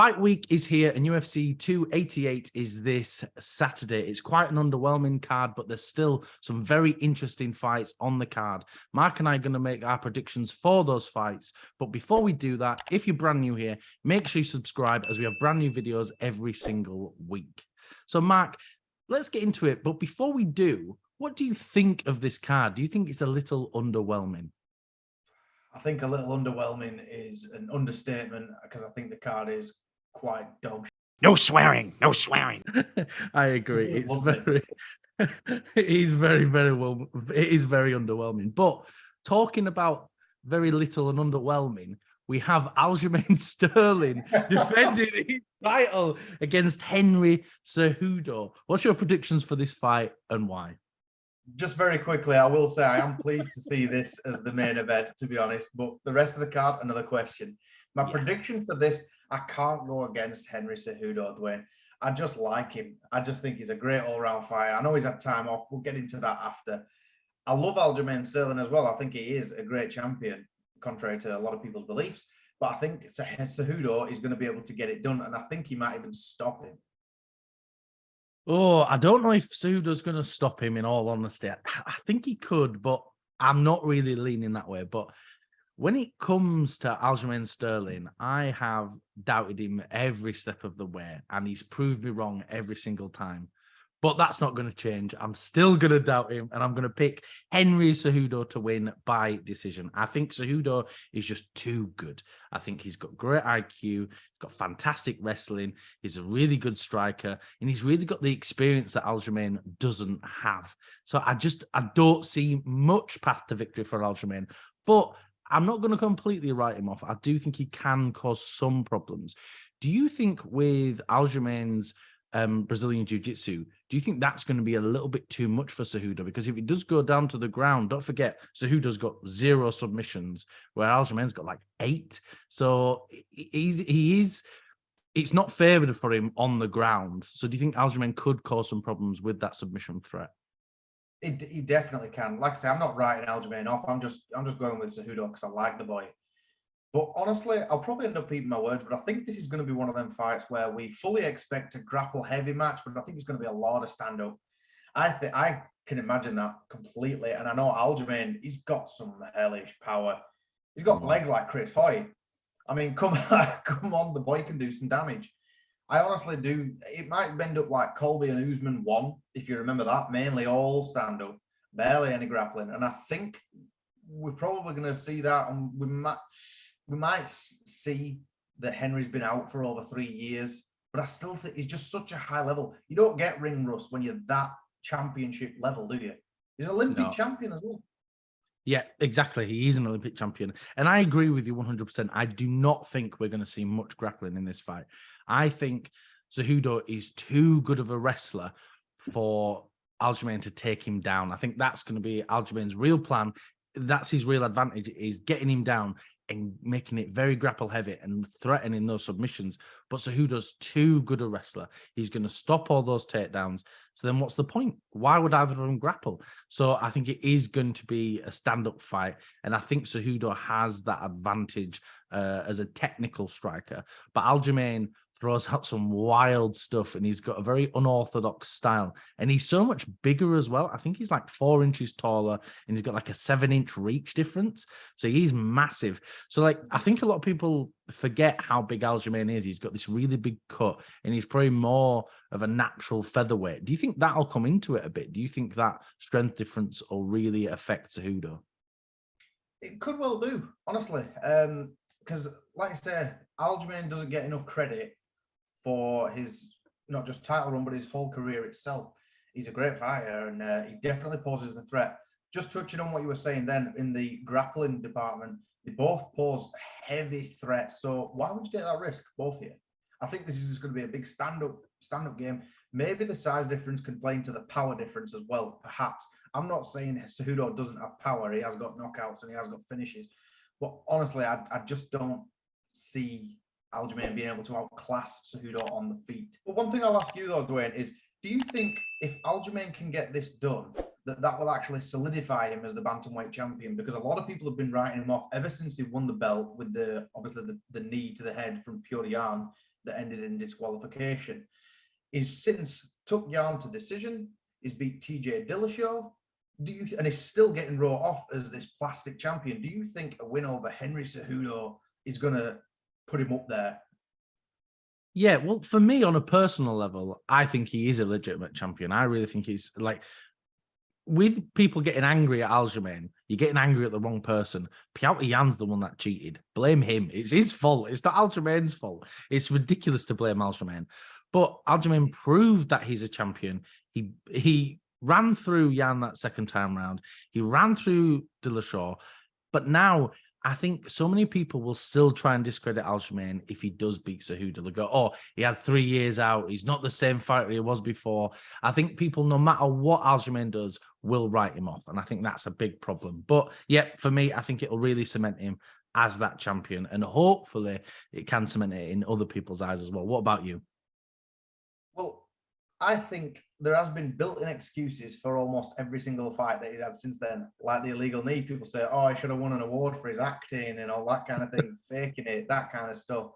Fight week is here and UFC 288 is this Saturday. It's quite an underwhelming card, but there's still some very interesting fights on the card. Mark and I are going to make our predictions for those fights. But before we do that, if you're brand new here, make sure you subscribe as we have brand new videos every single week. So Mark, let's get into it. But before we do, what do you think of this card? Do you think it's a little underwhelming? I think a little underwhelming is an understatement because I think the card is quite dog shit. No swearing, no swearing. I agree. It's very, it is very well. It is very underwhelming. But talking about very little and underwhelming, we have Aljamain Sterling defending his title against Henry Cejudo. What's your predictions for this fight and why? Just very quickly, I will say I am pleased to see this as the main event, to be honest. But the rest of the card, another question. My prediction for this, I can't go against Henry Cejudo, Dwain. I just like him. I just think he's a great all-round fighter. I know he's had time off. We'll get into that after. I love Aljamain Sterling as well. I think he is a great champion, contrary to a lot of people's beliefs. But I think Cejudo is going to be able to get it done, and I think he might even stop him. Oh, I don't know if Cejudo's going to stop him, in all honesty. I think he could, but I'm not really leaning that way. But when it comes to Aljamain Sterling, I have doubted him every step of the way, and he's proved me wrong every single time. But that's not going to change. I'm still going to doubt him, and I'm going to pick Henry Cejudo to win by decision. I think Cejudo is just too good. I think he's got great IQ, he's got fantastic wrestling, he's a really good striker, and he's really got the experience that Aljamain doesn't have. So I don't see much path to victory for Aljamain, but I'm not going to completely write him off. I do think he can cause some problems. Do you think with Aljamain's Brazilian Jiu-Jitsu, do you think that's going to be a little bit too much for Cejudo? Because if it does go down to the ground, don't forget, Cejudo's got 0 submissions, where Aljamain's got like 8. So it's not favoured for him on the ground. So do you think Aljamain could cause some problems with that submission threat? He definitely can. Like I say, I'm not writing Aljamain off. I'm just going with Cejudo because I like the boy. But honestly, I'll probably end up eating my words, but I think this is going to be one of them fights where we fully expect a grapple heavy match, but I think it's going to be a lot of stand-up. I can imagine that completely. And I know Aljamain, he's got some hellish power. He's got legs like Chris Hoy. I mean, come on, the boy can do some damage. I honestly do. It might end up like Colby and Usman 1, if you remember that, mainly all stand-up, barely any grappling. And I think we're probably going to see that, and we might see that Henry's been out for over 3 years, but I still think he's just such a high level. You don't get ring rust when you're that championship level, do you? He's an Olympic champion as well. Yeah, exactly. He is an Olympic champion. And I agree with you 100%. I do not think we're going to see much grappling in this fight. I think Cejudo is too good of a wrestler for Aljamain to take him down. I think that's going to be Aljamain's real plan. That's his real advantage, is getting him down and making it very grapple heavy and threatening those submissions. But Cejudo's too good a wrestler. He's going to stop all those takedowns. So then what's the point? Why would either of them grapple? So I think it is going to be a stand-up fight. And I think Cejudo has that advantage as a technical striker. But Aljamain throws out some wild stuff, and he's got a very unorthodox style. And he's so much bigger as well. I think he's like 4 inches taller, and he's got like a 7-inch reach difference. So he's massive. So like, I think a lot of people forget how big Aljamain is. He's got this really big cut, and he's probably more of a natural featherweight. Do you think that'll come into it a bit? Do you think that strength difference will really affect Cejudo? It could well do, honestly. Because like I said, Aljamain doesn't get enough credit for his not just title run, but his whole career itself. He's a great fighter, and he definitely poses a threat. Just touching on what you were saying then, in the grappling department, they both pose heavy threats. So why would you take that risk, both of you? I think this is just going to be a big stand-up game. Maybe the size difference can play into the power difference as well, perhaps. I'm not saying Cejudo doesn't have power. He has got knockouts and he has got finishes. But honestly, I just don't see Aljamain being able to outclass Cejudo on the feet. But one thing I'll ask you though, Dwain, is do you think if Aljamain can get this done, that will actually solidify him as the bantamweight champion? Because a lot of people have been writing him off ever since he won the belt with obviously the knee to the head from Pyongyang that ended in disqualification. He's since took Jan to decision. He's beat TJ Dillashaw. And he's still getting wrote off as this plastic champion. Do you think a win over Henry Cejudo is going to put him up there? Yeah, well, for me, on a personal level, I think he is a legitimate champion. I really think he's like, with people getting angry at Aljamain, you're getting angry at the wrong person. Piotr Jan's the one that cheated. Blame him. It's his fault. It's not Aljamain's fault. It's ridiculous to blame Aljamain. But Aljamain proved that he's a champion. He ran through Jan that second time round. He ran through Dillashaw. But now I think so many people will still try and discredit Aljamain if he does beat Cejudo. They'll go, oh, he had 3 years out. He's not the same fighter he was before. I think people, no matter what Aljamain does, will write him off. And I think that's a big problem. But yeah, for me, I think it'll really cement him as that champion. And hopefully it can cement it in other people's eyes as well. What about you? Well, I think there has been built-in excuses for almost every single fight that he's had since then. Like the illegal knee, people say, oh, he should have won an award for his acting and all that kind of thing, faking it, that kind of stuff.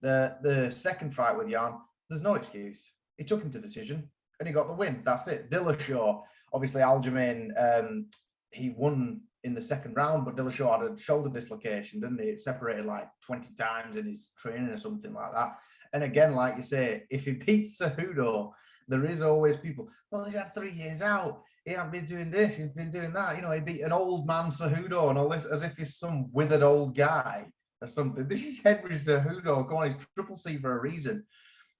The second fight with Jan, there's no excuse. He took him to decision and he got the win. That's it. Dillashaw, obviously Aljamain, he won in the second round, but Dillashaw had a shoulder dislocation, didn't he? It separated like 20 times in his training or something like that. And again, like you say, if he beats Cejudo, there is always people, well, he's had 3 years out. He hasn't been doing this. He's been doing that. You know, he beat an old man Cejudo and all this, as if he's some withered old guy or something. This is Henry Cejudo. Go on, he's Triple C for a reason.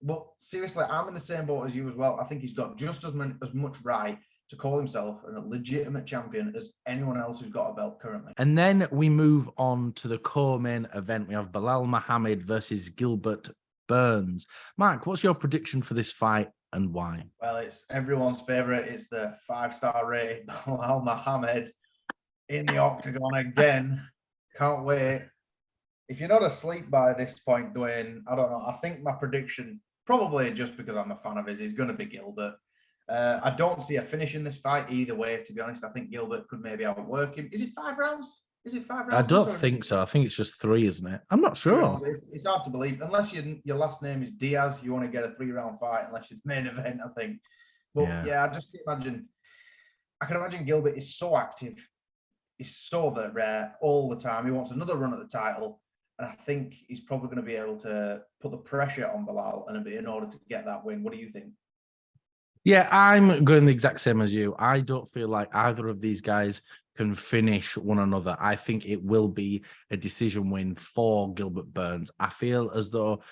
But seriously, I'm in the same boat as you as well. I think he's got just as much right to call himself a legitimate champion as anyone else who's got a belt currently. And then we move on to the co-main event. We have Belal Muhammad versus Gilbert Burns. Mark, what's your prediction for this fight and why? Well, it's everyone's favorite. It's the 5-star rated Belal Muhammad in the octagon again. Can't wait. If you're not asleep by this point, Dwayne, I don't know. I think my prediction, probably just because I'm a fan of his, is going to be Gilbert. I don't see a finish in this fight either way, to be honest. I think Gilbert could maybe outwork him. Is it 5 rounds? Is it 5 rounds? I don't think so. I think it's just 3, isn't it? I'm not sure. It's hard to believe. Unless your last name is Diaz, you want to get a 3-round fight, unless it's main event, I think. But yeah, I just can imagine. I can imagine Gilbert is so active. He's so rare all the time. He wants another run at the title. And I think he's probably going to be able to put the pressure on Belal and in order to get that win. What do you think? Yeah, I'm going the exact same as you. I don't feel like either of these guys can finish one another. I think it will be a decision win for Gilbert Burns. I feel as though,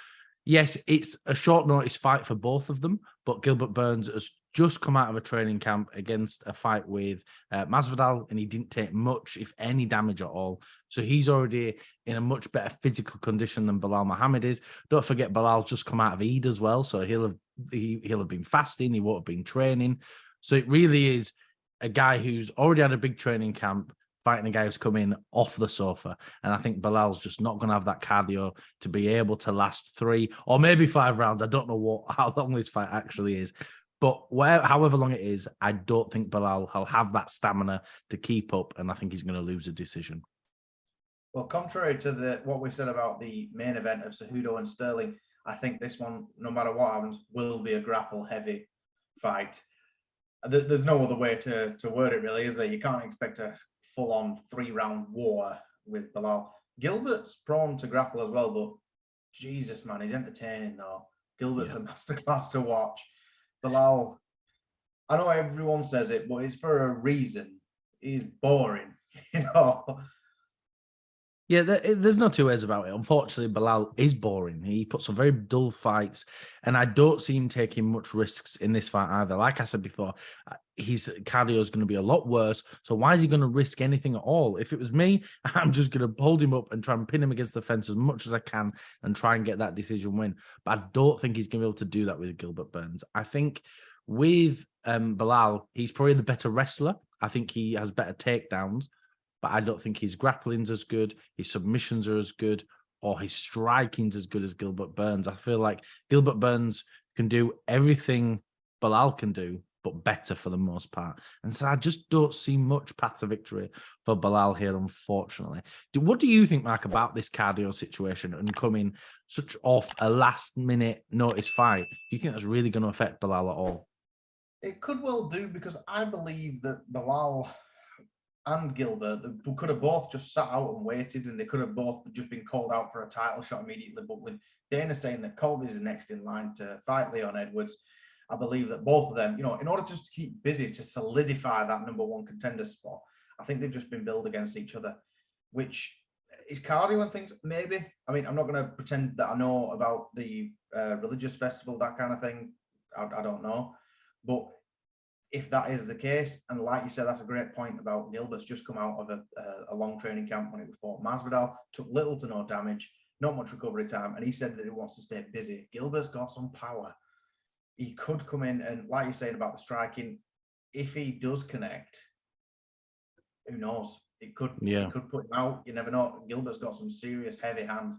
yes, it's a short notice fight for both of them, but Gilbert Burns has just come out of a training camp against a fight with Masvidal, and he didn't take much, if any, damage at all. So he's already in a much better physical condition than Belal Muhammad is. Don't forget, Belal's just come out of Eid as well, so he'll have been fasting, he won't have been training. So it really is a guy who's already had a big training camp fighting a guy who's come in off the sofa. And I think Belal's just not going to have that cardio to be able to last 3 or maybe 5 rounds. I don't know how long this fight actually is. But however long it is, I don't think Belal will have that stamina to keep up, and I think he's going to lose a decision. Well, contrary to what we said about the main event of Cejudo and Sterling, I think this one, no matter what happens, will be a grapple-heavy fight. There's no other way to word it, really, is there? You can't expect a full-on 3-round war with Belal. Gilbert's prone to grapple as well, but Jesus, man, he's entertaining, though. Gilbert's a masterclass to watch. Belal, I know everyone says it, but it's for a reason. He's boring, you know. Yeah, there's no two ways about it. Unfortunately, Belal is boring. He puts some very dull fights, and I don't see him taking much risks in this fight either. Like I said before, his cardio is going to be a lot worse. So why is he going to risk anything at all? If it was me, I'm just going to hold him up and try and pin him against the fence as much as I can and try and get that decision win. But I don't think he's going to be able to do that with Gilbert Burns. I think with Belal, he's probably the better wrestler. I think he has better takedowns. But I don't think his grappling's as good, his submissions are as good, or his striking's as good as Gilbert Burns. I feel like Gilbert Burns can do everything Belal can do, but better for the most part. And so I just don't see much path to victory for Belal here, unfortunately. What do you think, Mark, about this cardio situation and coming such off a last-minute notice fight? Do you think that's really going to affect Belal at all? It could well do, because I believe that Belal and Gilbert could have both just sat out and waited, and they could have both just been called out for a title shot immediately. But with Dana saying that Colby's next in line to fight Leon Edwards, I believe that both of them, in order just to keep busy to solidify that #1 contender spot, I think they've just been billed against each other, which is cardio and things. Maybe. I mean, I'm not going to pretend that I know about the religious festival, that kind of thing. I don't know. But if that is the case, and like you said, that's a great point about Gilbert's just come out of a long training camp when it was fought Masvidal, took little to no damage, not much recovery time, and he said that he wants to stay busy. Gilbert's got some power. He could come in, and like you're saying about the striking, if he does connect, who knows? It could put him out. You never know. Gilbert's got some serious heavy hands.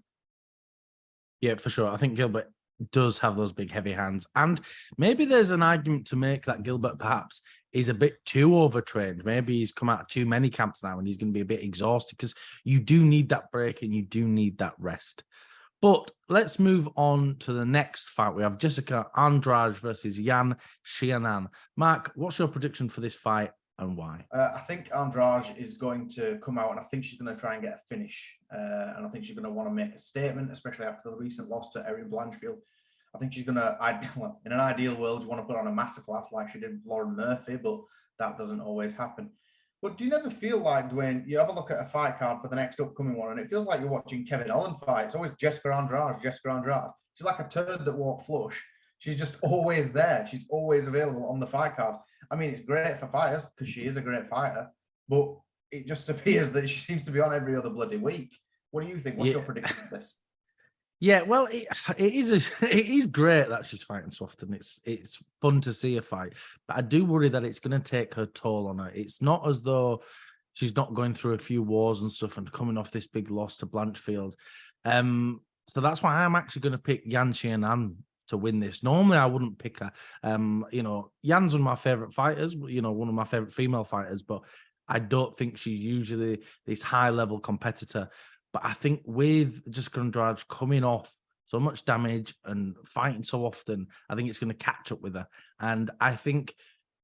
Yeah, for sure. I think Gilbert does have those big, heavy hands. And maybe there's an argument to make that Gilbert perhaps is a bit too overtrained. Maybe he's come out of too many camps now and he's going to be a bit exhausted, because you do need that break and you do need that rest. But let's move on to the next fight. We have Jessica Andrade versus Yan Xiaonan. Mark, what's your prediction for this fight and why? I think Andrade is going to come out, and I think she's going to try and get a finish. And I think she's going to want to make a statement, especially after the recent loss to Erin Blanchfield. I think she's going to, in an ideal world, you want to put on a masterclass like she did with Lauren Murphy, but that doesn't always happen. But do you never feel like, Dwayne, you have a look at a fight card for the next upcoming one, and it feels like you're watching Kevin Holland fight? It's always Jessica Andrade. She's like a turd that walked flush. She's just always there. She's always available on the fight cards. I mean, it's great for fighters because she is a great fighter, but it just appears that she seems to be on every other bloody week. What do you think? What's your prediction of this? Yeah, well, it is great that she's fighting so often. It's fun to see her fight, but I do worry that it's going to take her toll on her. It's not as though she's not going through a few wars and stuff and coming off this big loss to Blanchfield. So that's why I'm actually going to pick Yan Xiaonan to win this. Normally, I wouldn't pick her. Yan's one of my favorite fighters. One of my favorite female fighters, but I don't think she's usually this high-level competitor. But I think with Jessica Andrade coming off so much damage and fighting so often, I think it's going to catch up with her. And I think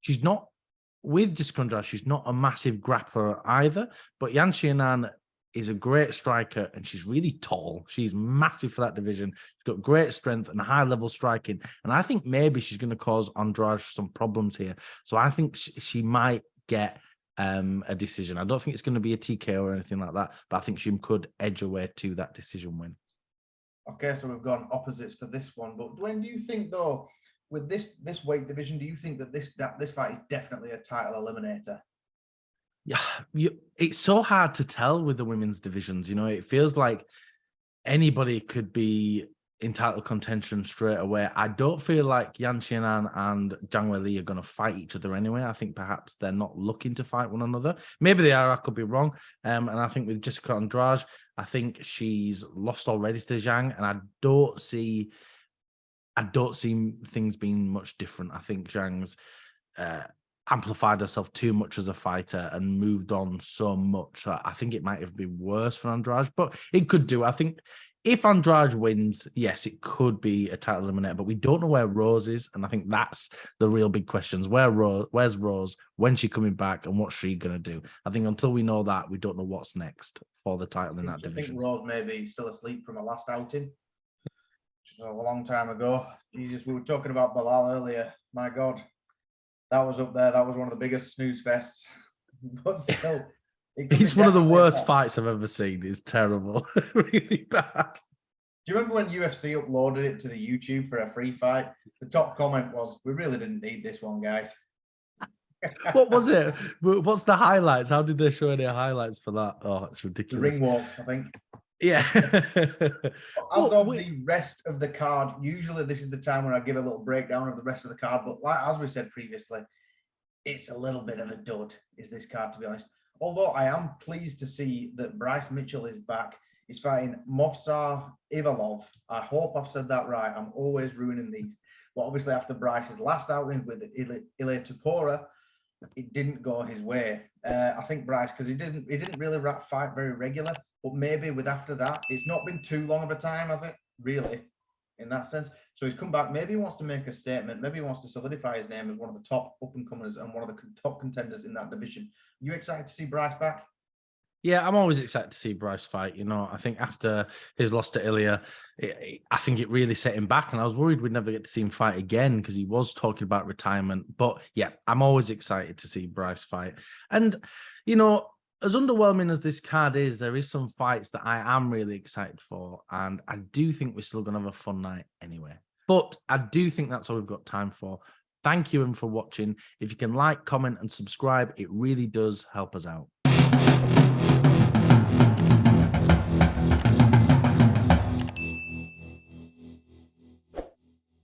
she's not, with Jessica Andrade, she's not a massive grappler either. But Yan Xiaonan is a great striker, and she's really tall. She's massive for that division. She's got great strength and high-level striking. And I think maybe she's going to cause Andrade some problems here. So I think she might get a decision. I don't think it's going to be a TKO or anything like that, but I think she could edge her way to that decision win. Okay, so we've gone opposites for this one. But Dwayne, do you think, though, with this weight division, do you think that this fight is definitely a title eliminator? Yeah, it's so hard to tell with the women's divisions. It feels like anybody could be in title contention straight away. I don't feel like Yan Xiaonan and Zhang Weili are going to fight each other anyway. I think perhaps they're not looking to fight one another. Maybe they are. I could be wrong. And I think with Jessica Andrade, I think she's lost already to Zhang, and I don't see things being much different. I think Zhang's amplified herself too much as a fighter and moved on so much. So I think it might have been worse for Andrade, but it could do. I think if Andrade wins, yes, it could be a title eliminator, but we don't know where Rose is, and I think that's the real big questions. Where's Rose? When's she coming back, and what's she going to do? I think until we know that, we don't know what's next for the title in that division. I think Rose may be still asleep from her last outing, which was a long time ago. Jesus, we were talking about Belal earlier. My God, that was up there. That was one of the biggest snooze fests. But still, it's one of the worst fights I've ever seen. It's terrible. Really bad. Do you remember when UFC uploaded it to the YouTube for a free fight? The top comment was, "We really didn't need this one, guys." What was it? What's the highlights? How did they show any highlights for that? Oh, it's ridiculous. The ring walks, I think. Yeah. As of the rest of the card, usually this is the time when I give a little breakdown of the rest of the card. But as we said previously, it's a little bit of a dud, is this card, to be honest. Although I am pleased to see that Bryce Mitchell is back. He's fighting Movsar Ivalov. I hope I've said that right. I'm always ruining these. But obviously, after Bryce's last outing with Ilia Topuria, it didn't go his way. I think Bryce, because he didn't really fight very regular, but maybe with after that, it's not been too long of a time, has it? Really, in that sense. So he's come back. Maybe he wants to make a statement. Maybe he wants to solidify his name as one of the top up-and-comers and one of the top contenders in that division. You excited to see Bryce back? Yeah, I'm always excited to see Bryce fight. You know, I think after his loss to Ilya, I think it really set him back. And I was worried we'd never get to see him fight again because he was talking about retirement. But yeah, I'm always excited to see Bryce fight. And, you know, as underwhelming as this card is, there is some fights that I am really excited for. And I do think we're still going to have a fun night anyway. But I do think that's all we've got time for. Thank you for watching. If you can like, comment, and subscribe, it really does help us out.